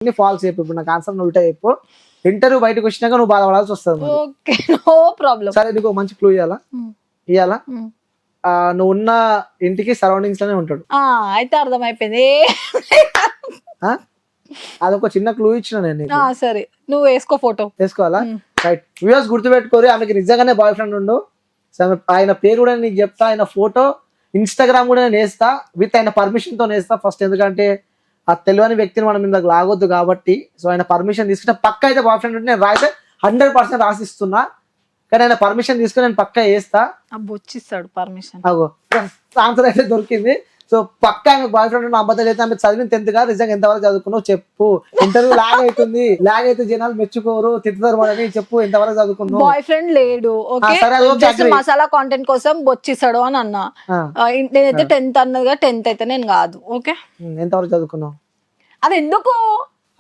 అన్ని ఫాల్స్ చెప్పు. ఇప్పుడు నాకు ఆన్సర్ ఉల్టా చెప్పు. ఇంటర్వ్యూ బయటకు వచ్చినాక నువ్వు బాధపడాల్సి వస్తుంది మరి. Okay no problem. సరే నీకు ఒక మంచి క్లూ ఇవ్వాలా నువ్వు ఉన్న ఇంటికి సరౌండింగ్స్ లోనే ఉంటాడు. అయితే అర్థమైపోయింది. అదొక చిన్న క్లూ ఇచ్చిన నేను నీకు. సరే నువ్వు వేసుకో ఫోటో. వేసుకోవాలా? రైట్. వ్యూవర్స్ గుర్తుపెట్టుకోరు, ఆమెకి నిజంగానే బాయ్ ఫ్రెండ్ ఉండు. ఆయన పేరు కూడా నీకు చెప్తా, ఆయన ఫోటో ఇన్స్టాగ్రామ్ కూడా నేను వేస్తా, విత్ ఆయన పర్మిషన్ తో వేస్తా ఫస్ట్. ఎందుకంటే ఆ తెలియని వ్యక్తిని మనం ఇందాక లాగొద్దు కాబట్టి. సో ఆయన పర్మిషన్ తీసుకుంటే పక్క అయితే బాయ్ ఫ్రెండ్ ఉంటే నేను రాయితే 100% రాసిస్తున్నా. కానీ ఆయన పర్మిషన్ తీసుకుని నేను పక్క వేస్తా. బొచ్చిస్తాడు పర్మిషన్. అగో ఆన్సర్ అయితే దొరికింది. సో పక్క ఆమె బాయ్ ఫ్రెండ్ ఉన్న అబద్ధాలు అయితే ఆమె చదివిన 10th గా నిజంగా ఎంతవరకు చదువుకున్నావు చెప్పు. ఇంటర్వ్యూ లాగ్ అవుతుంది, లాగ్ అయితే జనాలు మెచ్చుకోరు, తిట్టుతారు మనని. చెప్పు ఎంతవరకు చదువుకున్నావు? బాయ్ ఫ్రెండ్ లేడు. మసాలా కాంటెంట్ కోసం బొచ్చిస్తాడు అని అన్నా. నేనైతే 10th అన్నదిగా 10th అయితే నేను కాదు. ఓకే ఎంతవరకు చదువుకున్నావు? అది ఎందుకు?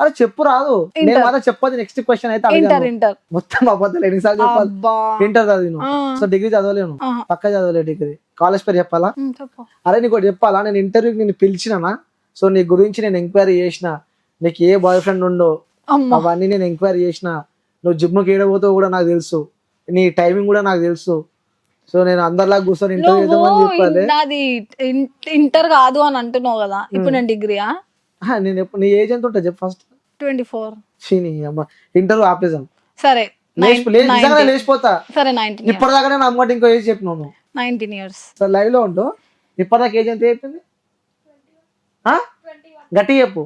అరే చెప్పు రాదు. నేను మాత్రం చెప్పదు. నెక్స్ట్ క్వశ్చన్ అయితే ఇంటర్ మొత్తం అబద్ధాలు ఎన్నిసార్లు చెప్పాలి? ఇంటర్ చదివిను. సో డిగ్రీ చదవలేను, పక్క చదవలేదు డిగ్రీ. కాలేజ్ పేరు చెప్పాలా? అరే నీకు ఒకటి చెప్పాలా, నేను ఇంటర్వ్యూకి నేను పిలిచినా. సో నీ గురించి నేను ఎంక్వైరీ చేసిన, నీకు ఏ బాయ్ ఫ్రెండ్ ఉండో అవన్నీ నేను ఎంక్వైరీ చేసిన. నువ్వు జిమ్కి ఏడబోతావు కూడా నాకు తెలుసు, నీ టైమింగ్ కూడా నాకు తెలుసు. సో నేను అందరిలా కూర్చొని ఇంటర్వ్యూ చేద్దామని చెప్పాలి. నాది ఇంటర్ కాదు అని అంటున్నావు కదా, ఇప్పుడు నేను డిగ్రీయా? నేను ఎప్పుడు నీ ఏజ్ ఎంత ఉంటుంది చెప్పు ఫస్ట్? 24. ఇంటర్వ్యూ ఆపేసాం. సరే లేచిపోతా. సరే 19. ఇప్పటిదాకా నేను అమ్మటి ఇంకో ఏజ్ చెప్పినాను. 19 years. సరే లైవ్ లో ఉంటూ ఇప్పటిదాకా ఏజ్ ఎంత చెప్పింది? గట్టి చెప్పు.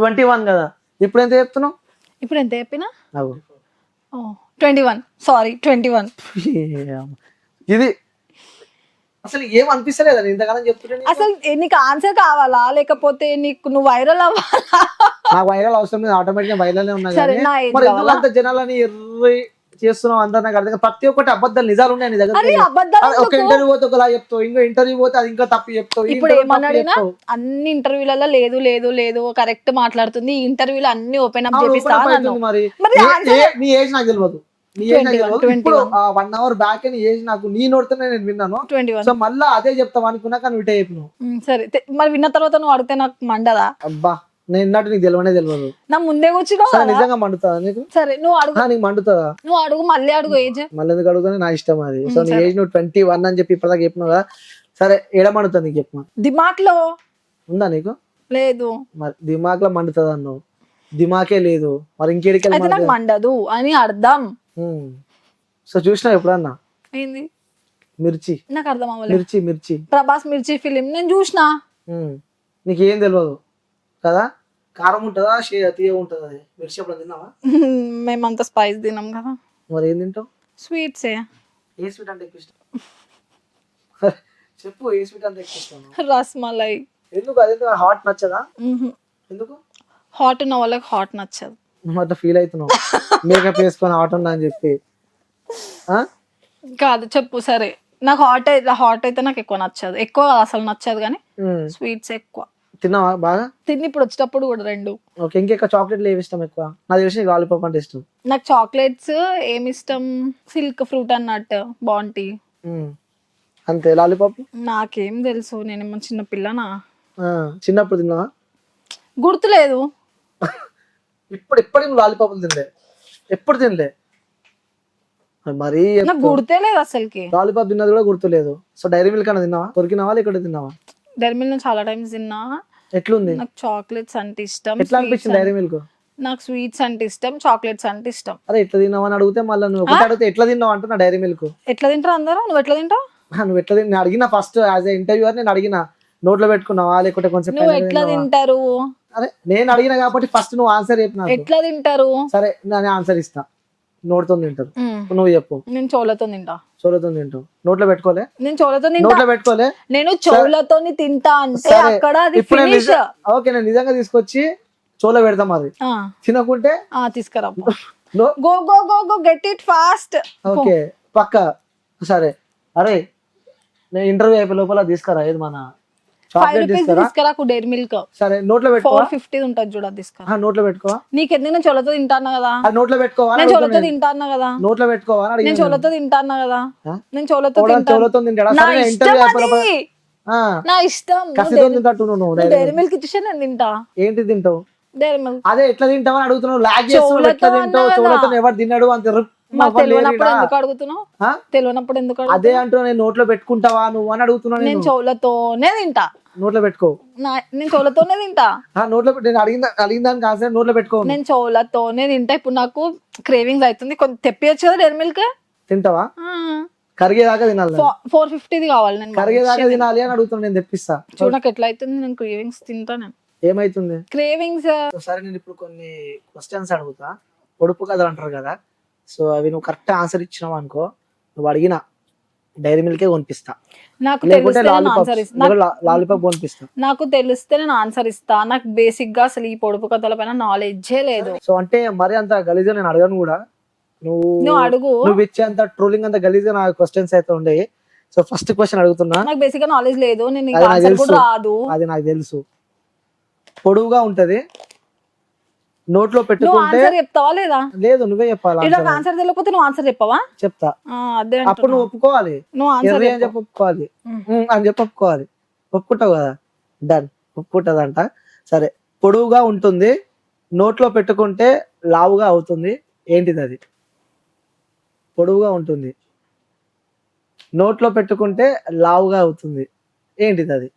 21 కదా. ఇప్పుడు ఎంత చెప్తున్నావు? ఇప్పుడు ఎంత చెప్పినా? 21. సారీ 21. ఇది అసలు ఏం అనిపిస్తలేదా ఇంతకాలం చెప్తుంటే? అసలు నీకు ఆన్సర్ కావాలా లేకపోతే నీకు నువ్వు వైరల్ అవ్వాలా? నాకు వైరల్ అవసరం లేదు, ఆటోమేటిక్ గా వైరల్ ఉన్నా. మరి ఎందుకు అంత జనాలని ఎర్రి చేస్తున్నావు అందరు? నాకు అర్థం. ప్రతి ఒక్కటి అబద్ధాలు నిజాలు ఉన్నాయి నీ దగ్గర. ఒక ఇంటర్వ్యూ పోతే ఒకలా చెప్తావు, ఇంకో ఇంటర్వ్యూ పోతే అది ఇంకా తప్పు చెప్తావు. ఇప్పుడు ఏమన్నాడినా అన్ని ఇంటర్వ్యూలలో లేదు లేదు లేదు కరెక్ట్ మాట్లాడుతుంది, ఈ ఇంటర్వ్యూలో అన్ని ఓపెన్ అప్ చేపిస్తా. మరి నీ ఏజ్ నాకు తెలియదు, నీ ఏజ్ నాకు తెలియదు. ఇప్పుడు 1 hour బ్యాక్ నీ ఏజ్ నాకు నీ నోడుతూనే నేను విన్నాను. సో మళ్ళీ అదే చెప్తావు అనుకున్నా, కానీ విటే చెప్పినావు. సరే మరి విన్న తర్వాత నువ్వు అడిగితే నాకు మండదా? అబ్బా నేను ఇన్నట్టు నీకు తెలియనే తెలియదు. నా ముందే కూర్చున్నావు. నిజంగా మండుతుందా నీకు? సరే నువ్వు అడుగు. నీకు మండుతుందా? నువ్వు అడుగు, మళ్ళీ అడుగు. ఏజ్ మళ్ళీ ఎందుకు అడుగుతానే, నా ఇష్టం అది. సో నీ ఏజ్ నువ్వు 21 అని చెప్పి ఇప్పటిదాకా చెప్పినావు కదా. సరే ఏడ మండుతుంది నీకు చెప్పు. దిమాక్ లో ఉందా నీకు? లేదు. మరి దిమాక్ లో మండుతుంది అన్నావు, దిమాకే లేదు, మరి ఇంకేడికి నాకు మండదు అని అర్థం. సో చూసినావు ఎప్పుడన్నా ఏంది మిర్చి? నాకు అర్థం అవ్వలేదు. మిర్చి ప్రభాస్ మిర్చి ఫిలిం నేను చూసిన. నీకేం తెలియదు కదా. కారం ఉంటుందా తీయ ఉంటుందా? అది మిర్చి ఎప్పుడు తిన్నావా? మేమంతా స్పైస్ తినాం కదా. మరి ఏం తింటావు? స్వీట్స్. ఏ స్వీట్ అంటే ఎక్కువ ఇష్టం చెప్పు. ఏ స్వీట్ అంటే ఎక్కువ ఇష్టం? రస్మలై. ఎందుకు? అదెందుకు హాట్ నచ్చదా? ఎందుకు? హాట్ ఉన్న వాళ్ళకి హాట్ నచ్చదు. నువ్వు అట్లా ఫీల్ అవుతున్నావు మేకప్ వేసుకొని హాట్ ఉన్నా అని చెప్పి. కాదు చెప్పు. సరే నాకు హాట్ అయితే నాకు ఎక్కువ నచ్చదు. ఎక్కువ అసలు నచ్చదు, కానీ స్వీట్స్ ఎక్కువ. తిన్నావా బాగా? తిని ఇప్పుడు వచ్చేటప్పుడు కూడా 2. ఓకే. ఇంకెక్క చాక్లెట్లు ఏమి ఇష్టం ఎక్కువ? నాకు తెలిసి లాలీపాప్ అంటే ఇష్టం. నాకు చాక్లెట్స్ ఏమి ఇష్టం, సిల్క్ ఫ్రూట్ అన్నట్టు బాంటీ అంతే. లాలీపాప్ నాకేం తెలుసు, నేనేమో చిన్న పిల్లనా? చిన్నప్పుడు తిన్నావా? గుర్తులేదు. ఇప్పుడు ఎప్పటికీ లాలీపాప్లు తినలే? ఎప్పుడు తినలే? మరి నాకు గుర్తులేదు అసలుకి. లాలీపాప్ తిన్నది కూడా గుర్తులేదు. సో డైరీ మిల్క్ అన్న తిన్నావా? కొరికినావా లేకపోతే తిన్నావా? డైరీ మిల్క్ నేను చాలా టైమ్స్ తిన్నా. ఎట్లుంది? నాకు చాక్లెట్స్ అంటే ఇష్టం. ఎట్లా అనిపించింది డైరీ మిల్క్? నాకు స్వీట్స్ అంటే ఇష్టం, చాక్లెట్స్ అంటే ఇష్టం. అరే ఎట్లా తిన్నావా అని అడిగితే మళ్ళీ నువ్వు ఒకటి అడిగితే ఎట్లా తిన్నావు అంటున్నా. డైరీ మిల్క్ ఎట్లా తింటారు అందరూ? నువ్వు ఎట్లా తింటావు? నువ్వు ఎట్లా నేను అడిగిన ఫస్ట్ యాజ్ ఏ ఇంటర్వ్యూయర్ నేను అడిగిన, నోట్లో పెట్టుకున్నావా లేకుంటే కొంచెం నువ్వు ఎట్లా తింటారు? అరే నేను అడిగిన కాబట్టి ఫస్ట్ నువ్వు ఆన్సర్ చెప్పిన. ఎట్లా తింటారు? సరే నేను ఆన్సర్ ఇస్తా. నోటితో తింటారు. నువ్వు చెప్పు. నేను చెవులతో తింటా. చెవులతో తింటావు? నోట్లో పెట్టుకోలే? నేను చెవులతో నోట్లో పెట్టుకోలే. నేను చెవులతో తింటా అంటే అక్కడ అది ఫినిష్. ఓకే నేను నిజంగా తీసుకొచ్చి చెవులో పెడతాం, అది తినకుంటే తీసుకురా. Go go go go get it fast. Okay పక్క. సరే అరే నేను ఇంటర్వ్యూ అయిపోయే లోపల తీసుకురా ఏది మన చాక్లెట్ తీసుకురా. Dairy milk. సరే నోట్లో పెట్టుకో. 450 ఉంటుంది చూడ, తీసుకురా. నోట్లో పెట్టుకో. నీకెందుకు? నేను చెవులతో తింటాను కదా. నోట్లో పెట్టుకోవా? నేను చెవులతో తింటాను కదా. నోట్లో పెట్టుకోవా? నేను చెవులతో తింటాను కదా. నేను చెవులతో తింటాడా? నా ఇష్టం. కసితో తింటాడు నువ్వు. డైరీ మిల్క్ ఇచ్చేసి నేను తింటా. ఏంటి తింటావు? డైరీ మిల్క్ అదే ఎట్లా తింటావని అడుగుతున్నావు, లాగ్ చేస్తున్నావు, ఎట్లా తింటావు, చెవులతో ఎవరు తిన్నాడు అంత తెలియనప్పుడు ఎందుకు అడుగుతున్నావు? తెలియనప్పుడు ఎందుకు అదే అంటున్నా, నేను నోట్లో పెట్టుకుంటావా నువ్వు అని అడుగుతున్నాను. నేను చెవులతోనే తింటా. నోట్లో పెట్టుకో. నేను చెవులతోనే తింటా. నోట్లో నేను అడిగిన దానికి ఆన్సర్ నోట్లో పెట్టుకో. నేను చెవులతోనే తింటా. ఇప్పుడు నాకు క్రేవింగ్స్ అవుతుంది, కొంచెం తెప్పియచ్చు కదా డైరీ మిల్క్. తింటావా? కరిగేదాకా తినాలి. 450 కావాలి. నేను కరిగేదాకా తినాలి అని అడుగుతున్నా, నేను తెప్పిస్తా. చూడ నాకు ఎట్లా అవుతుంది, నేను క్రేవింగ్స్ తింటా. నేను ఏమైతుంది క్రేవింగ్స్? సరే నేను ఇప్పుడు కొన్ని క్వశ్చన్స్ అడుగుతా, పొడుపు కథలు అంటారు కదా, సో అవి నువ్వు కరెక్ట్ ఆన్సర్ ఇచ్చినావు అనుకో, నువ్వు అడిగిన డైరీ మిల్కే కొనిపిస్తా, నాకు లేకుంటే తెలిస్తే లాలీపాప్ కొనిపిస్తా. నాకు తెలిస్తే నేను ఆన్సర్ ఇస్తా. నాకు బేసిక్ గా అసలు ఈ పొడుపు కథల పైన నాలెడ్జే లేదు. సో అంటే మరి అంత గలీజ్గా నేను అడగను కూడా, నువ్వు అడుగు. నువ్వు ఇచ్చేంత ట్రోలింగ్ అంత గలీజ్గా నా క్వశ్చన్స్ అయితే ఉండే. సో ఫస్ట్ క్వశ్చన్ అడుగుతున్నా. నాకు బేసిక్ గా నాలెడ్జ్ లేదు, నేను ఆన్సర్ కూడా రాదు. అది నాకు తెలుసు. పొడువుగా ఉంటది, నోట్లో పెట్టుకుంటే చెప్తావా లేదా? లేదు నువ్వే చెప్పాలి. ఆన్సర్ తెలియకపోతే నువ్వు ఆన్సర్ చెప్పవా? చెప్తా. అదే అప్పుడు నువ్వు ఒప్పుకోవాలి, అని చెప్పి ఒప్పుకోవాలి, అని చెప్పి ఒప్పుకోవాలి. ఒప్పుకుంటావు కదా, డన్. ఒప్పుకుంటదంట. సరే, పొడువుగా ఉంటుంది, నోట్లో పెట్టుకుంటే లావుగా అవుతుంది, ఏంటిది అది? పొడువుగా ఉంటుంది, నోట్లో పెట్టుకుంటే లావుగా అవుతుంది, ఏంటిది అది?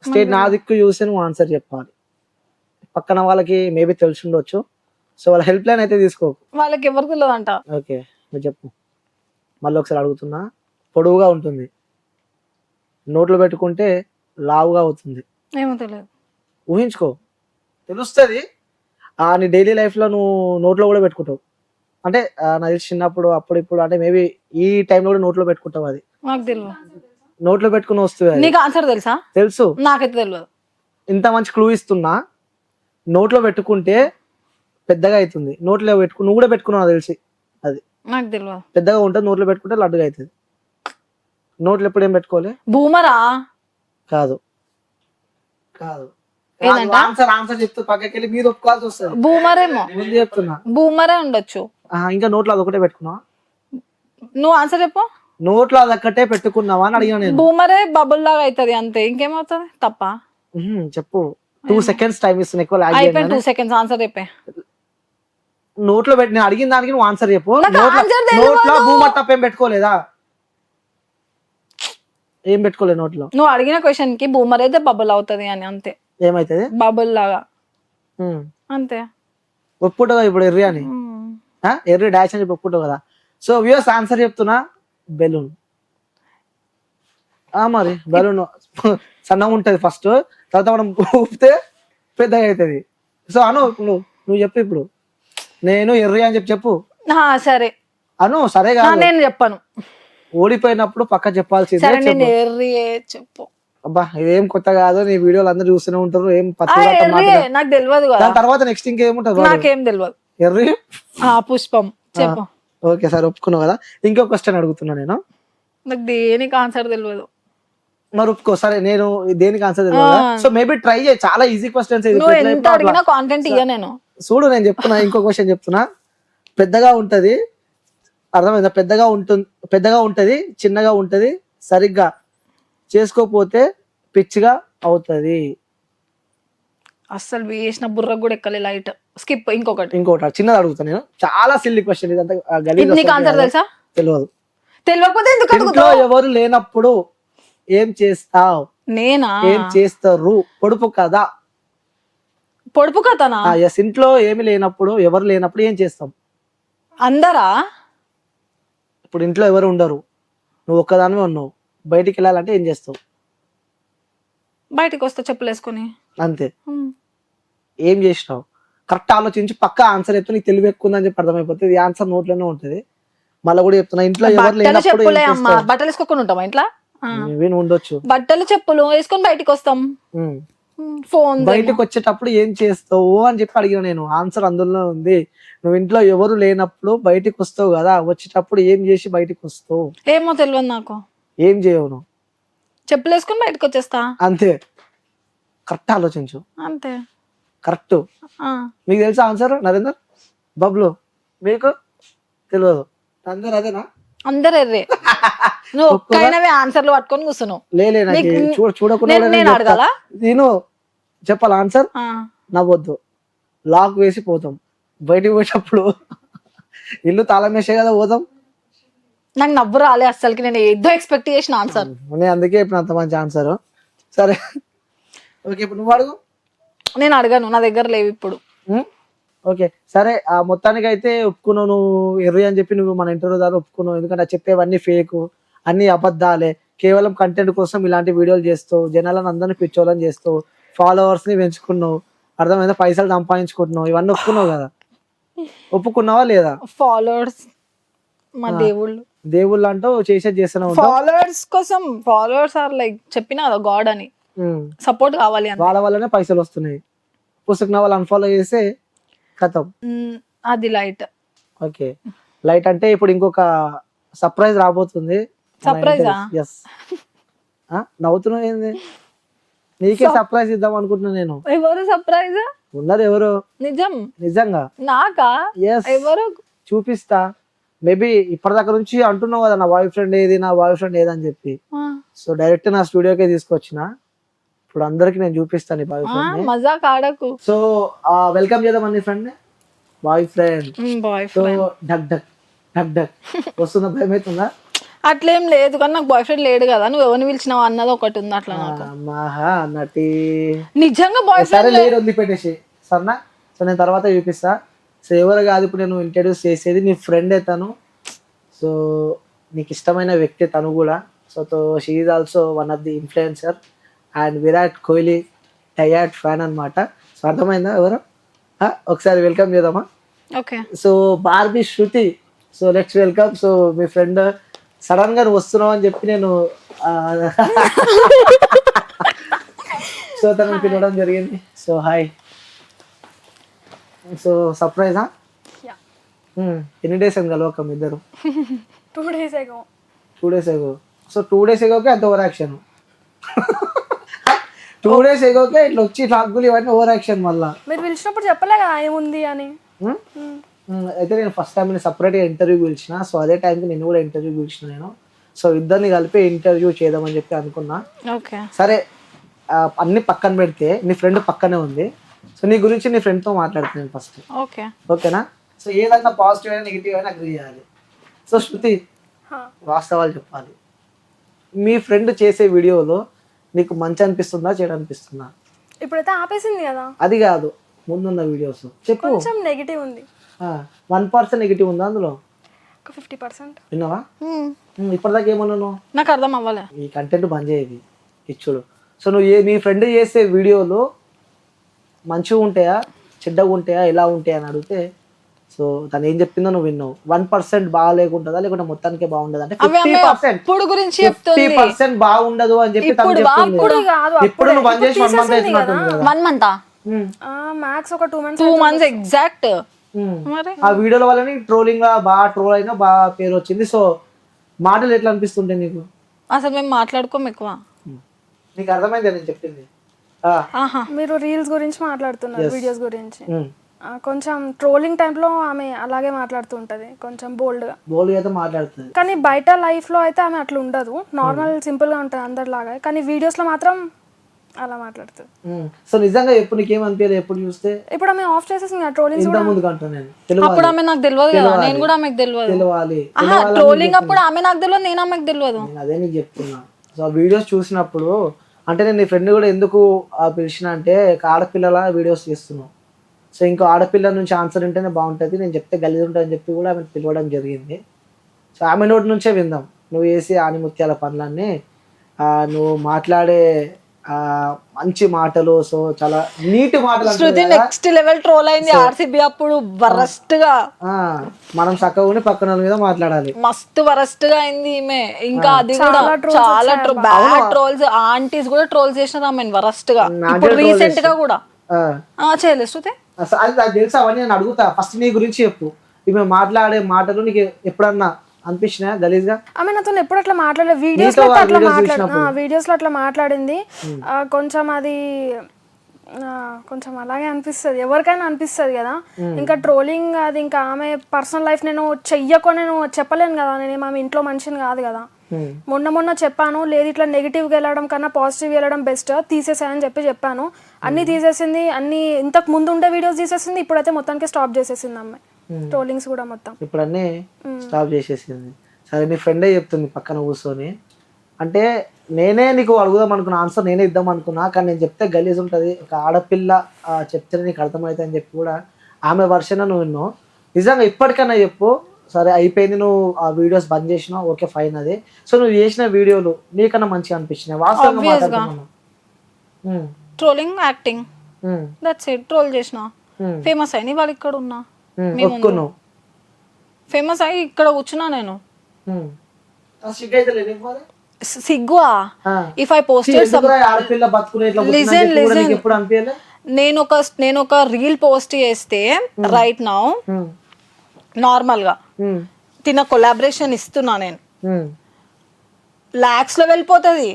స్టేట్ నా దిక్కు చూసి నువ్వు ఆన్సర్ చెప్పాలి. పక్కన వాళ్ళకి మేబీ తెలిసి ఉండొచ్చు, సో వాళ్ళ హెల్ప్ లైన్ అయితే తీసుకో. వాళ్ళకి ఎవరు తెలియదంట. ఓకే, నువ్వు చెప్పు. మళ్ళీ ఒకసారి అడుగుతున్నా. పొడవుగా ఉంటుంది, నోట్లో పెట్టుకుంటే లావుగా అవుతుంది, ఏమో తెలియదు. ఊహించుకో, తెలుస్తుంది. నీ డైలీ లైఫ్ లో నువ్వు నోట్లో కూడా పెట్టుకుంటావు. అంటే నాకు తెలిసి చిన్నప్పుడు అప్పుడు ఇప్పుడు అంటే మేబీ ఈ టైంలో కూడా నోట్లో పెట్టుకుంటావు. అది నాకు తెలియదు. నోట్లో పెట్టుకుని వస్తుంది. నీకు ఆన్సర్ తెలుసా? తెలుసు. నాకైతే తెలియదు. ఇంత మంచి క్లూ ఇస్తున్నా. నోట్లో పెట్టుకుంటే పెద్దగా అవుతుంది, నోట్లో పెట్టుకుని నువ్వు కూడా పెట్టుకున్నావు తెలిసి. అది నాకు తెలియదు. పెద్దగా ఉంటుంది, నోట్లో పెట్టుకుంటే లడ్డుగా అవుతుంది. నోట్లో ఎప్పుడు ఏం పెట్టుకోవాలి? బూమరా? కాదు కాదు. ఆన్సర్ చెప్తూ పక్కకి వెళ్ళి మీరు ఒప్పుకోవాల్సి వస్తుంది. బూమరేమో చెప్తున్నా. బూమరే ఉండొచ్చు. ఇంకా నోట్లో అదొకటే పెట్టుకున్నావా? నువ్వు ఆన్సర్ చెప్పు. నోట్లో అదొక్కటే పెట్టుకున్నావా అని అడిగినా నేను. బూమరే బబుల్ లాగా అవుతుంది అంతే, ఇంకేమవుతుంది? తప్ప చెప్పు. 2 seconds టైం ఇస్తున్నా, ఎక్కువ లాగ్ అయిపోయి 2 seconds ఆన్సర్ చెప్పే. నోట్లో పెట్టి నేను అడిగిన దానికి నువ్వు ఆన్సర్ చెప్పు. నోట్లో బూమర్ తప్ప ఏం పెట్టుకోలేదా? ఏం పెట్టుకోలేదు నోట్లో. నువ్వు అడిగిన క్వశ్చన్ కి బూమర్ అయితే బబుల్ అవుతుంది అని, అంతే. ఏమైతుంది? బబుల్ లాగా అంతే. ఒప్పుకుంటావు ఇప్పుడు ఎర్రి అని, ఎర్రి డాష్ అని చెప్పి ఒప్పుకుంటావు కదా. సో వ్యూస్ ఆన్సర్ చెప్తున్నా, బెలూన్. మరి బెలూన్ సన్నగా ఉంటది ఫస్ట్, తర్వాత మనం ఊపితే పెద్దగా అవుతుంది. సో అను, నువ్వు చెప్పు ఇప్పుడు. నేను ఎర్రి అని చెప్పు. సరే అను. సరే కాదు, నేను చెప్పను. ఓడిపోయినప్పుడు పక్క చెప్పాల్సింది. చెప్పు. అబ్బా, ఇదేం కొత్త కాదు, నీ వీడియోలు అందరూ చూస్తూనే ఉంటారు. ఏం నాకు తెలియదు. దాని తర్వాత నెక్స్ట్ ఇంకేముంటది? నాకేం తెలియదు. ఎర్రి పుష్పం. చెప్పు. ఓకే సార్, ఒప్పుకున్నావు కదా. ఇంకో క్వశ్చన్ అడుగుతున్నా నేను. నాకు దేనికి ఆన్సర్ తెలియదు. మరి ఒప్పుకో. సరే, నేను దేనికి ఆన్సర్ తెలియదు. సో మేబీ ట్రై చేయి, చాలా ఈజీ క్వశ్చన్స్. చూడు నేను చెప్తున్నా, ఇంకో క్వశ్చన్ చెప్తున్నా. పెద్దగా ఉంటది, అర్థమైందా? పెద్దగా ఉంటది, చిన్నగా ఉంటది, సరిగ్గా చేసుకోపోతే పిచ్చిగా అవుతది. అస్సలు వేసిన బుర్ర కూడా ఎక్కలే. Light skip. ఇంకొకటి చిన్నది అడుగుతా నేను, చాలా సిల్లీ క్వశ్చన్. ఇదంతా తెలుసా? తెలియదు. తెలియకపోతే ఎందుకు ఇంట్లో ఎవరు లేనప్పుడు ఏం చేస్తావు? నేనా? ఏం చేస్తారు? పొడుపు కదా. పొడుపు కథనా? ఎస్. ఇంట్లో ఏమి లేనప్పుడు, ఎవరు లేనప్పుడు ఏం చేస్తాం? అందరా? ఇప్పుడు ఇంట్లో ఎవరు ఉండరు, నువ్వు ఒక్కదానివే ఉన్నావు, బయటికి వెళ్ళాలంటే ఏం చేస్తావు? బయటికి వస్తా చెప్పులు వేసుకొని, అంతే. ఏం చేసినావు? కరెక్ట్ ఆలోచించి పక్క ఆన్సర్ చెప్తే నీకు తెలివి ఎక్కువ ఉందని చెప్పి అర్థమైపోతుంది. ఈ ఆన్సర్ నోట్లోనే ఉంటది. మళ్ళీ కూడా చెప్తున్నా, ఇంట్లో ఎవరు లేనప్పుడు బట్టలు వేసుకోకుండా ఉంటామా ఇంట్లో? ఉండొచ్చు. బట్టలు చెప్పులు వేసుకొని బయటికి వస్తాం. ఫోన్ బయటకు వచ్చేటప్పుడు ఏం చేస్తావు అని చెప్పి అడిగిన నేను. ఆన్సర్ అందులో ఉంది. నువ్వు ఇంట్లో ఎవరు లేనప్పుడు బయటికి వస్తావు కదా, వచ్చేటప్పుడు ఏం చేసి బయటికి వస్తావు? ఏమో తెలియదు నాకు. ఏం చేయవు నువ్వు? చెప్పులు వేసుకొని బయటకు వచ్చేస్తా, అంతే. కరెక్ట్ ఆలోచించు, అంతే. కరెక్ట్. మీకు తెలుసా ఆన్సర్? నరేందర్, బబ్లు, మీకు తెలియదు? అందరు అదేనా? అందరు ఎర్రే. నువ్వు ఒక్కైనవే ఆన్సర్లు పట్టుకొని కూర్చున్నావు. చూడకుండా నేను అడగాల? నేను చెప్పాలి ఆన్సర్. నవ్వొద్దు. లాక్ వేసి పోతాం. బయటికి పోయేటప్పుడు ఇల్లు తాళం వేసే కదా పోతాం. నాకు నవ్వు రాలే అసలుకి, నేను ఏదో ఎక్స్పెక్ట్ చేసిన ఆన్సర్. నేను అందుకే ఇప్పుడు అంత మంచి ఆన్సర్. సరే ఓకే, ఇప్పుడు నువ్వు అడుగు. నేను అడగను, నా దగ్గర లేవు ఇప్పుడు. ఓకే సరే, ఆ మొత్తానికి అయితే ఒప్పుకున్నావు, నువ్వు ఎర్రి అని చెప్పి నువ్వు మన ఇంటర్వ్యూ ద్వారా ఒప్పుకున్నావు. ఎందుకంటే చెప్పేవన్నీ ఫేక్, అన్ని అబద్ధాలే, కేవలం కంటెంట్ కోసం ఇలాంటి వీడియోలు చేస్తావు, జనాలను అందరినీ పిచ్చోళ్ళని చేస్తావు, ఫాలోవర్స్ ని పెంచుకున్నావు, అర్థమైందా, పైసలు సంపాదించుకుంటున్నావు, ఇవన్నీ ఒప్పుకున్నావు కదా. ఒప్పుకున్నావా లేదా? ఫాలోవర్స్ మా దేవుళ్ళు, దేవుళ్ళు అంటూ చేసేది చేస్తున్నావు. ఫాలోవర్స్ కోసం, ఫాలోవర్స్ ఆర్ లైక్ చెప్పినా కదా గాడ్ అని, సపోర్ట్ కావాలి అని. వాళ్ళ వల్లనే పైసలు వస్తున్నాయి. పుస్తకం వాళ్ళు అన్ఫాలో చేస్తే కథం. అది లైట్. ఓకే, లైట్ అంటే ఇప్పుడు ఇంకొక సర్ప్రైజ్ రాబోతుంది. సర్ప్రైజా? ఎస్. నవ్వుతున్నావు ఏంది? నీకే సర్ప్రైజ్ ఇద్దాం అనుకుంటున్నా నేను. ఎవరు సర్ప్రైజ్? ఉన్నది ఎవరు? నిజం? నిజంగా నాకా? ఎస్, ఎవరు? చూపిస్తా. మేబీ ఇప్పటిదాకా నుంచి అంటున్నావు కదా నా బాయ్ ఫ్రెండ్ ఏది, నా బాయ్ ఫ్రెండ్ ఏది అని చెప్పి. సో డైరెక్ట్ నా స్టూడియోకే తీసుకొచ్చిన. ఇప్పుడు అందరికి నేను చూపిస్తాను బాయ్ ఫ్రెండ్. మజాక్ ఆడకు. సో వెల్కమ్ చేద్దాం అన్ని friend, boy friend. So duck duck duck duck వస్తుందా? భయం అవుతుందా? అట్లేం లేదు, కానీ నాకు బాయ్ ఫ్రెండ్ లేడు కదా, నువ్వు ఎవరిని పిలిచినావు అన్నది ఒకటి ఉంది అట్లా. మహా నటి నిజంగా బాయ్ ఫ్రెండ్ సరే లేడు, వదిలిపెట్టేసి సరేనా. సో నేను తర్వాత చూపిస్తా. సో ఎవరు కాదు ఇప్పుడు నేను ఇంట్రడ్యూస్ చేసేది, నీ ఫ్రెండ్ తను. సో నీకు ఇష్టమైన వ్యక్తి తను కూడా. So she is also one of the influencer and Virat Kohli diehard fan అనమాట. సో అర్థమైందా ఎవరు? ఒకసారి వెల్కమ్ చేద్దామా? Okay. So Barbie Shruti, so let's welcome. So మీ ఫ్రెండ్ సడన్ గా వస్తున్నావు అని చెప్పి నేను సో తనని పిలవడం జరిగింది. So hi. సో సర్ప్రైజా? ఎన్ని డేస్ అని కలవకం ఇద్దరు? 2 days ago. 2 days ago. So 2 days agoకే అంత ఓవర్ యాక్షన్. 2 days agoకే ఇట్లా వచ్చి టాక్కులు ఇవన్నీ ఓవర్ యాక్షన్. మళ్ళా మీరు పిలిచినప్పుడు చెప్పలే కదా ఏముంది అని. అయితే నేను ఫస్ట్ టైం నేను సపరేట్గా ఇంటర్వ్యూ పిలిచిన. సో అదే టైంకి నేను కూడా ఇంటర్వ్యూ పిలిచిన నేను. సో ఇద్దరిని కలిపి ఇంటర్వ్యూ చేద్దామని చెప్పి అనుకున్నా. సరే అన్ని పక్కన పెడితే నీ ఫ్రెండ్ పక్కనే ఉంది. సో నీ గురించి నీ ఫ్రెండ్తో మాట్లాడుతున్నాను ఫస్ట్. ఓకేనా? సో ఏదైనా పాజిటివ్ అయినా నెగిటివ్ అయినా అగ్రీ చేయాలి. సో శృతి వాస్తవాలు చెప్పాలి. మీ ఫ్రెండ్ చేసే వీడియోలో నీకు మంచి అనిపిస్తుందా, చెడు అనిపిస్తుందా? ఇప్పుడైతే ఆపేసింది కదా. అది కాదు, ముందున్న వీడియోస్ చెప్పు. కొంచెం నెగిటివ్ ఉంది. 1% నెగిటివ్ ఉందా అందులో? 50%. విన్నావా? ఇప్పటిదాకా ఏమన్నాను? నాకు అర్థం అవ్వలే. ఈ కంటెంట్ బంద్ చేయది ఇచ్చుడు. సో నువ్వు మీ ఫ్రెండ్ చేసే వీడియోలో మంచిగా ఉంటాయా, చెడ్డగా ఉంటాయా, ఎలా ఉంటాయా అని అడిగితే సో తను ఏం చెప్పిందో నువ్వు విన్నావు. 1% బాగా లేకుంటుందా, లేకుంటే మొత్తానికే బాగుండదు అంటే 50% బాగుండదు అని చెప్పి తను చెప్తుంది. ఇప్పుడు నువ్వు బంద్ చేసి 1 month అవుతున్నట్టుంది కదా. 1 month మ్యాక్స్ ఒక 2 months. 2 months exact. ఆ వీడియోల వల్ల ట్రోలింగ్ గా బాగా ట్రోల్ అయినా బాగా పేరు వచ్చింది. సో మాటలు ఎట్లా అనిపిస్తుంటాయి నీకు? అసలు మేము మాట్లాడుకోం ఎక్కువ. నీకు అర్థమైంది నేను చెప్పింది? మీరు రీల్స్ గురించి మాట్లాడుతున్నారు, వీడియోస్ గురించి. కొంచెం ట్రోలింగ్ టైంలో ఆమె అలాగే మాట్లాడుతూ ఉంటది, కొంచెం బోల్డ్ గా అయితే మాట్లాడుతుంది. కానీ బయట లైఫ్ లో అయితే ఆమె అట్లా ఉండదు, నార్మల్ సింపుల్ గా ఉంటది అందరిలాగా. కానీ వీడియోస్ లో మాత్రం అలా మాట్లాడుతుంది. సో నిజంగా ఎప్పుడు నీకేం అనిపించలేదు ఎప్పుడు చూస్తే? ఇప్పుడు ఆమె ఆఫ్ చేసేసింది ట్రోలింగ్. ఇంత ముందు కంటా నేను అప్పుడు ఆమె నాకు తెలియదు కదా, నేను కూడా ఆమెకు తెలియదు. ట్రోలింగ్ అప్పుడు ఆమె నాకు తెలియదు, నేను ఆమెకు తెలియదు. అదే నీకు చెప్తున్నా. సో ఆ వీడియోస్ చూసినప్పుడు అంటే నేను నీ ఫ్రెండ్ కూడా ఎందుకు పిలిచిన అంటే ఆడపిల్లల వీడియోస్ చేస్తున్నావు. సో ఇంకో ఆడపిల్ల నుంచి ఆన్సర్ ఉంటేనే బాగుంటుంది, నేను చెప్తే గలీజ్ ఉంటుందని చెప్పి కూడా ఆమె పిలవడం జరిగింది. సో ఆమె నోటి నుంచే విందాం నువ్వు చేసే ఆనిముత్యాల పనులన్నీ, నువ్వు మాట్లాడే మంచి మాటలు. సో చాలా నీట్ మాటలు. శృతి నెక్స్ట్ లెవెల్ ట్రోల్ అయింది ఆర్సీబీ అప్పుడు వరస్ట్ గా. మనం చక్కగా పక్కన మీద మాట్లాడాలి. మస్తు వరస్ట్ గా అయింది ఈమె. ఇంకా అది కూడా చాలా బ్యాడ్ ట్రోల్స్, ఆంటీస్ కూడా ట్రోల్ చేసినారు ఆమె వరస్ట్ గా. ఇప్పుడు రీసెంట్ గా కూడా చేయలేదు శృతి. అది తెలుసా అవన్నీ నేను అడుగుతా. ఫస్ట్ నీ గురించి చెప్పు. ఈమె మాట్లాడే మాటలు నీకు ఎప్పుడన్నా అనిపించినా గలీజ్ గా? ఆమె నాతో ఎప్పుడు అట్లా మాట్లాడలేదు. వీడియోస్ లో అట్లా మాట్లాడింది. కొంచెం అది కొంచెం అలాగే అనిపిస్తుంది, ఎవరికైనా అనిపిస్తుంది కదా. ఇంకా ట్రోలింగ్ అది ఇంకా ఆమె పర్సనల్ లైఫ్ నేను చెయ్యకొని నేను చెప్పలేను కదా, నేను ఆమె ఇంట్లో మనిషిని కాదు కదా. మొన్న చెప్పాను, లేదు ఇట్లా నెగిటివ్గా వెళ్ళడం కన్నా పాజిటివ్గా వెళ్ళడం బెస్ట్, తీసేసాయని చెప్పాను. అన్ని తీసేసింది, అన్ని ఇంతకు ముందు ఉండే వీడియోస్ తీసేసింది, ఇప్పుడైతే మొత్తానికి స్టాప్ చేసేసింది అమ్మాయి. ట్రోలింగ్స్ కూడా మొత్తం ఇప్పుడు అన్నీ స్టాప్ చేసేసింది. సరే నీ ఫ్రెండే చెప్తుంది పక్కన కూర్చొని, అంటే నేనే నీకు అడుగుదాం అనుకున్నా, ఆన్సర్ నేనే ఇద్దాం అనుకున్నా, కానీ నేను చెప్తే గలీజ్ ఉంటుంది, ఒక ఆడపిల్ల చెప్తే నీకు అర్థమవుతుంది అని చెప్పి కూడా ఆమె వర్షన్ నువ్వు విన్నావు. నిజంగా ఇప్పటికైనా చెప్పు, సరే అయిపోయింది, నువ్వు ఆ వీడియోస్ బంద్ చేసినావు, ఓకే ఫైన్. అది సో నువ్వు చేసిన వీడియోలు నీకన్నా మంచిగా అనిపించినాయి వాస్తవంగా మాట్లాడుతున్నాను. Trolling acting, that's it. Troll చేసిన, ఫేమస్ అయిన వాళ్ళు ఇక్కడ ఉన్నా, ఫేమస్ అయ్యి ఇక్కడ కూర్చున్నా నేను. సిగ్గువా? ఇఫ్ ఐ పోస్టెడ్ నేను ఒక రీల్ పోస్ట్ చేస్తే రైట్ నౌ నార్మల్ గా తిన కొలాబరేషన్ ఇస్తున్నా నేను, లాక్స్ లో వెళ్ళిపోతుంది.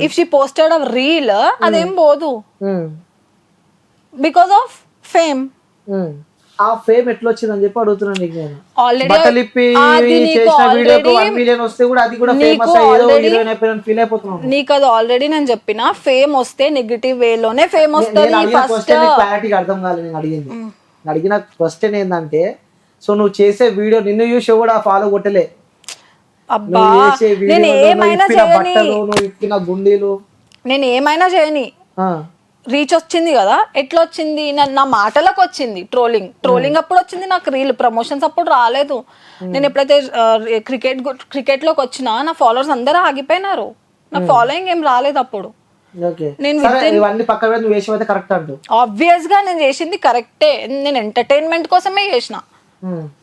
If she posted a reel అదేం పోదు, బికాస్ ఆఫ్ ఫేమ్. ఆ ఫేమ్ ఎట్లా వచ్చిందని చెప్పి అడుగుతున్నాను నీకు నేను. ఆల్రెడీ బట్టలు ఇప్పి చేసిన వీడియోకి 1 మిలియన్ వస్తే కూడా అది కూడా ఫేమస్ అయ్యేదో హీరోయిన్ అయిపోయిన ఫీల్ అయిపోతున్నాను. నీకు అది ఆల్రెడీ నేను చెప్పిన, ఫేమ్ వస్తే నెగటివ్ వేలోనే ఫేమ్ వస్తుంది. ఫస్ట్ క్లారిటీగా అర్థం కాలేదు నేను అడిగింది. అడిగిన క్వశ్చన్ ఏంటంటే, సో నువ్వు చేసే వీడియో నిన్ను చూసి కూడా ఫాలో కొట్టలే. అబ్బా నేను ఏమైనా చేయని, నువ్వు ఇప్పిన గుండీలు నేను ఏమైనా చేయని, రీచ్ వచ్చింది కదా. ఎట్లా వచ్చింది? నా మాటలకు వచ్చింది ట్రోలింగ్ అప్పుడు వచ్చింది, నాకు రీల్ ప్రమోషన్స్ అప్పుడు రాలేదు. నేను ఎప్పుడైతే క్రికెట్ లోకి వచ్చినా నా ఫాలోవర్స్ అందరూ ఆగిపోయినారు, నాకు ఫాలోయింగ్ ఏం రాలేదు అప్పుడు. ఆబ్వియస్ గా నేను చేసింది కరెక్టే, నేను ఎంటర్టైన్మెంట్ కోసమే చేసిన.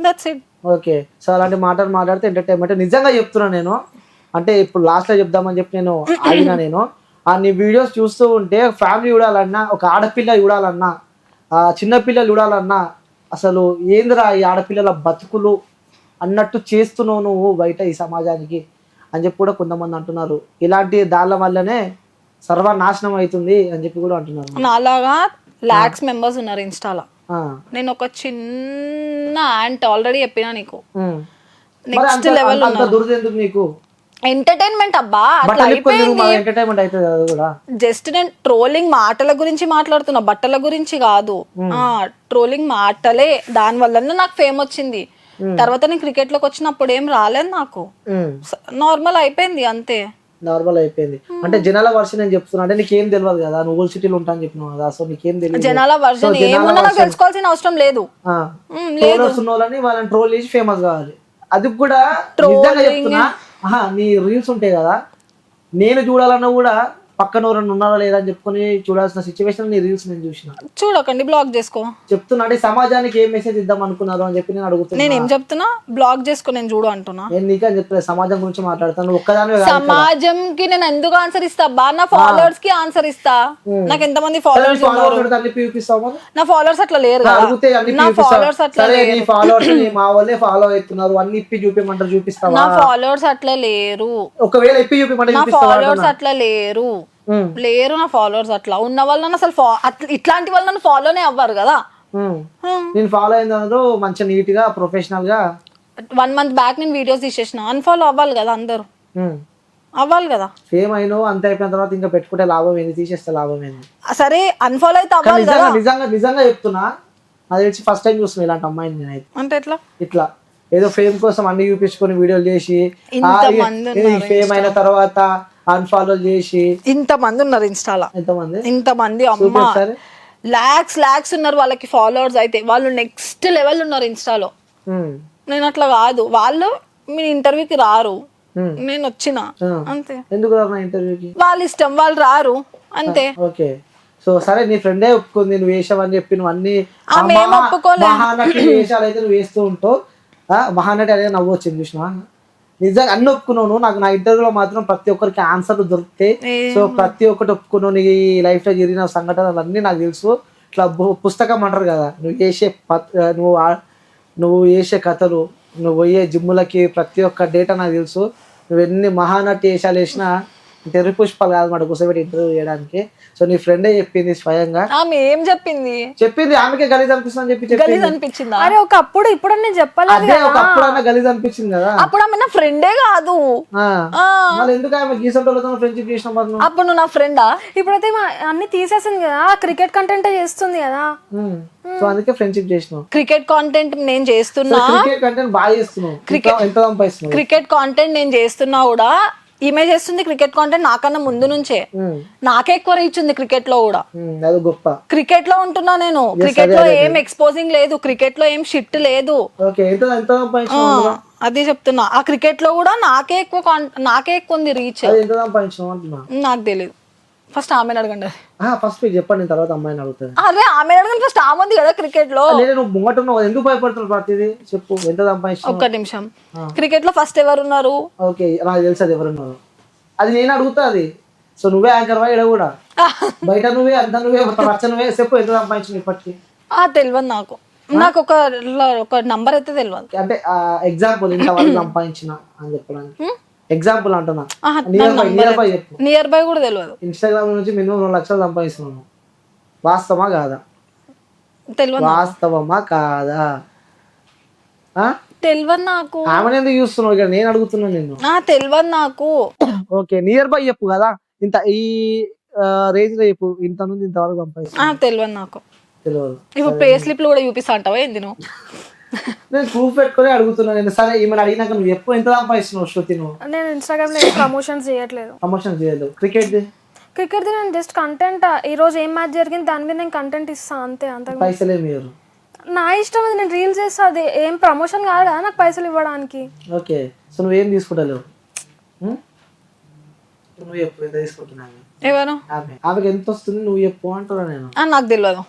That's it. ఓకే, సో అలాంటి మాటలు మాట్లాడితే ఎంటర్టైన్మెంట్. నిజంగా చెప్తున్నా నేను, అంటే ఇప్పుడు లాస్ట్ లో చెప్దామని చెప్పి నేను ఆగినా. నేను నీ వీడియోస్ చూస్తూ ఉంటే ఫ్యామిలీ చూడాలన్నా, ఒక ఆడపిల్ల చూడాలన్నా, చిన్నపిల్లలు చూడాలన్నా, అసలు ఏందిరా ఈ ఆడపిల్లల బతుకులు అన్నట్టు చేస్తున్నావు నువ్వు బయట ఈ సమాజానికి అని చెప్పి కూడా కొంతమంది అంటున్నారు. ఇలాంటి దాళ్ళ వల్లనే సర్వనాశనం అవుతుంది అని చెప్పి కూడా అంటున్నారు. నాలాగా లాక్స్ మెంబర్స్ ఉన్నారు ఇన్స్టాలో. నేను ఒక చిన్న యాంట్ ఆల్రెడీ చెప్పినా నీకు. నెక్స్ట్ లెవెల్ నీకు ఎంటర్టైన్మెంట్ అబ్బా, జస్ట్ నేను ట్రోలింగ్ మాటల గురించి మాట్లాడుతున్నా, బట్టల గురించి కాదు. ట్రోలింగ్ మాటలే, దాని వల్ల నాకు ఫేమ్ వచ్చింది. తర్వాత నేను క్రికెట్ లోకి వచ్చినప్పుడు ఏం రాలేదు నాకు, నార్మల్ అయిపోయింది అంతే. నార్మల్ అయిపోయింది అంటే జనాల వర్షన్ నేను చెప్తున్నా. అంటే నీకేం తెలియదు కదా, నువ్వు ఓల్డ్ సిటీలో ఉంటా అని చెప్పినావు కదా, సో నీకేం తెలియదు. జనాల వర్షన్ ఏమన్నా నాకు తెలుసుకోవాల్సిన అవసరం లేదు. వాళ్ళని ట్రోల్ చేసి ఫేమస్ కావాలి. అది కూడా చెప్తున్నా, నీ రీల్స్ ఉంటాయి కదా, నేను చూడాలన్నా కూడా పక్కన ఎవరైనా ఉన్నారా లేదా అని చెప్పుకొని చూడాల్సిన సిచ్యువేషన్ నీ రీల్స్ నేను చూసిన. చూడకండి, బ్లాక్ చేసుకో చెప్తున్నా. అంటే సమాజానికి ఏం మెసేజ్ ఇద్దాం అనుకున్నారు అని చెప్పి నేను అడుగుతున్నా. నేను ఏం చెప్తున్నా, బ్లాక్ చేసుకో, నేను చూడు అంటున్నా. నేను నీకే చెప్తా, సమాజం గురించి మాట్లాడతాను ఒక్కదాని. సమాజంకి నేను ఎందుకు ఆన్సర్ ఇస్తా బా, నా ఫాలోవర్స్ కి ఆన్సర్ ఇస్తా. నాకు ఎంతమంది ఫాలోవర్స్ చూపిస్తావు? నా ఫాలోవర్స్ అట్లా లేరు, నా ఫాలోవర్స్ అట్లా లేరు. మా వాళ్ళే ఫాలో అవుతున్నారు, అన్ని ఇప్పి చూపించమంటారు, చూపిస్తావా? నా ఫాలోవర్స్ అట్లా లేరు. ఒకవేళ ఇప్పి చూపించమంటారు, నా ఫాలోవర్స్ అట్లా లేరు. నా ఫాలోవర్స్ అట్లా ఉన్న వాళ్ళని అసలు ఇట్లాంటి వాళ్ళు నన్ను ఫాలోనే అవ్వరు కదా. నేను ఫాలో అయిన మంచిగా నీట్ గా ప్రొఫెషనల్ గా 1 month బ్యాక్ నేను వీడియోస్ తీసేసిన. అన్ఫాలో అవ్వాలి కదా, అందరూ అవ్వాలి కదా. ఫేమ్ అయినో అంత అయిపోయిన తర్వాత ఇంకా పెట్టుకుంటే లాభం ఏంది, తీసేస్తే లాభం ఏంది? సరే అన్ఫాలో అయితే అవ్వాలి కదా. నిజంగా చెప్తున్నా, నాకు తెలిసి ఫస్ట్ టైం చూస్తున్నా ఇలాంటి అమ్మాయిని నేనైతే. అంటే ఇట్లా ఏదో ఫేమ్ కోసం అన్ని చూపించుకొని వీడియోలు చేసి ఫేమ్ అయిన తర్వాత అన్ఫాలో చేసి ఇంతమంది ఉన్నారు ఇన్స్టాలో. ఇంతమంది అమ్మ లాక్స్ ఉన్నారు వాళ్ళకి ఫాలోవర్స్. అయితే వాళ్ళు నెక్స్ట్ లెవెల్ ఉన్నారు ఇన్స్టాలో. నేను అట్లా కాదు, వాళ్ళు మీ ఇంటర్వ్యూకి రారు, నేను వచ్చిన అంతే. ఎందుకు ఇంటర్వ్యూకి? వాళ్ళ ఇష్టం, వాళ్ళు రారు అంతే. ఓకే, సో సరే నీ ఫ్రెండే ఒప్పుకుంది నువ్వు వేసావని చెప్పి, నువ్వు అన్ని మహానటి వేషాలు అయితే నువ్వు వేస్తూ ఉంటావు. మహానటి అనేది నవ్వు వచ్చింది చూసినా, నిజంగా అన్ని ఒప్పుకున్నావు. నాకు నా ఇంటర్వ్యూలో మాత్రం ప్రతి ఒక్కరికి ఆన్సర్లు దొరుకుతాయి. సో ప్రతి ఒక్కటి ఒప్పుకున్నావు. నీ లైఫ్ లో జరిగిన సంఘటనలు అన్నీ నాకు తెలుసు. ఇట్లా పుస్తకం అంటారు కదా, నువ్వు వేసే కథలు, నువ్వు పోయే జిమ్ములకి ప్రతి ఒక్క డేటా నాకు తెలుసు. నువ్వు ఎన్ని మహానటి వేషాలు వేసినా ఇంటర్వ్యూ పుష్పాలు కాదు మాట కూర్చోబెట్టి ఇంటర్వ్యూ చేయడానికి. సో నీ ఫ్రెండే చెప్పింది స్వయంగా, ఆమె ఏం చెప్పింది ఆమెకే గలీజ్ అనిపిస్తుంది అని చెప్పి గలీజ్ అనిపించిందా? అరే ఒకప్పుడు ఇప్పుడు నేను చెప్పలేదు అదే ఒకప్పుడన్నా గలీజ్ అనిపించింది కదా. అప్పుడు ఆమె నా ఫ్రెండే కాదు. మళ్ళీ ఎందుకు ఆమె గీసంటోళ్ళతో ఫ్రెండ్షిప్ చేసిన మరి అప్పుడు నువ్వు నా ఫ్రెండా? ఇప్పుడైతే అన్ని తీసేసింది కదా, క్రికెట్ కంటెంట్ చేస్తుంది కదా. సో అందుకే ఫ్రెండ్షిప్ చేసినావు. క్రికెట్ కాంటెంట్ నేను చేస్తున్నా, క్రికెట్ కంటెంట్ బాగా చేస్తున్నావు, ఎంత సంపాదిస్తున్నావు. క్రికెట్ కాంటెంట్ నేను చేస్తున్నా కూడా ఈమె చేస్తుంది క్రికెట్ కాంటెంట్ నాకన్నా ముందు నుంచే. నాకే ఎక్కువ రీచ్ ఉంది క్రికెట్ లో కూడా. అది గొప్ప. క్రికెట్ లో ఉంటున్నా నేను, క్రికెట్ లో ఏం ఎక్స్పోజింగ్ లేదు, క్రికెట్ లో ఏం షిట్ లేదు. అదే చెప్తున్నా, ఆ క్రికెట్ లో కూడా నాకే ఎక్కువ ఉంది రీచ్. నాకు తెలియదు. ఫస్ట్ ఆమెను అడగండి. ఫస్ట్ మీరు చెప్పండి, తర్వాత అమ్మాయిని అడుగుతాను. అదే ఆమె అడగండి ఫస్ట్. ఆమె ఉంది కదా క్రికెట్ లో. నువ్వు ముంగట ఉన్నావు, ఎందుకు భయపడుతున్నావు ప్రతిదీ చెప్పు, ఎంత సంపాదించావు. ఒక్క నిమిషం, క్రికెట్ లో ఫస్ట్ ఎవరు ఉన్నారు? ఓకే నాకు తెలుసు అది ఎవరున్నారు, అది నేను అడుగుతా. అది సో నువ్వే యాంకర్ వా, ఇక్కడ కూడా బయట నువ్వే, అంతా నువ్వే, రచ్చ నువ్వే. చెప్పు ఎంత సంపాదించావు ఇప్పటికి. తెలియదు నాకు ఒక నంబర్ అయితే తెలియదు. అంటే ఎగ్జాంపుల్ ఇంతవరకు సంపాదించిన అని చెప్పడానికి ఎగ్జాంపుల్ అంటున్నా. నియర్ బై కూడా తెలియదు. ఇన్స్టాగ్రామ్ నుంచి మినిమం 2 లక్షలు సంపాదిస్తున్నాను, వాస్తవమా కాదా? తెలియదు. వాస్తవమా కాదా? తెలియదు నాకు. ఆమె ఎందుకు చూస్తున్నావు ఇక్కడ, నేను అడుగుతున్నా నిన్ను. తెలియదు నాకు. ఓకే నియర్ బై చెప్పు కదా, ఇంత ఈ రేంజ్ లో చెప్పు, ఇంత నుండి ఇంతవరకు సంపాదిస్తున్నా. తెలియదు నాకు. తెలియదు. ఇప్పుడు పే స్లిప్లు కూడా చూపిస్తా అంటావా ఏంది నువ్వు? నేను ప్రూఫ్ పెట్టుకుని అడుగుతున్నా నేను. సరే ఈమెను అడిగినాక నువ్వు ఎప్పుడు ఎంత సంపాదిస్తున్నావు శృతి? నువ్వు నేను ఇన్స్టాగ్రామ్ లో ప్రమోషన్స్ చేయట్లేదు. ప్రమోషన్ చేయలేదు. క్రికెట్ నేను జస్ట్ కంటెంట్, ఈ రోజు ఏం మ్యాచ్ జరిగింది దాని మీద నేను కంటెంట్ ఇస్తా అంతే. అంత పైసలే మీరు నా ఇష్టం, అది నేను రీల్స్ చేస్తా, అది ఏం ప్రమోషన్ కాదు కదా నాకు పైసలు ఇవ్వడానికి. ఓకే సో నువ్వేం తీసుకుంటలేవు, నువ్వు ఎప్పుడు ఎంత తీసుకుంటున్నావు? ఎవరు? ఆమెకి ఎంత వస్తుంది నువ్వు చెప్పు అంటున్నా నేను. నాకు తెలియదు.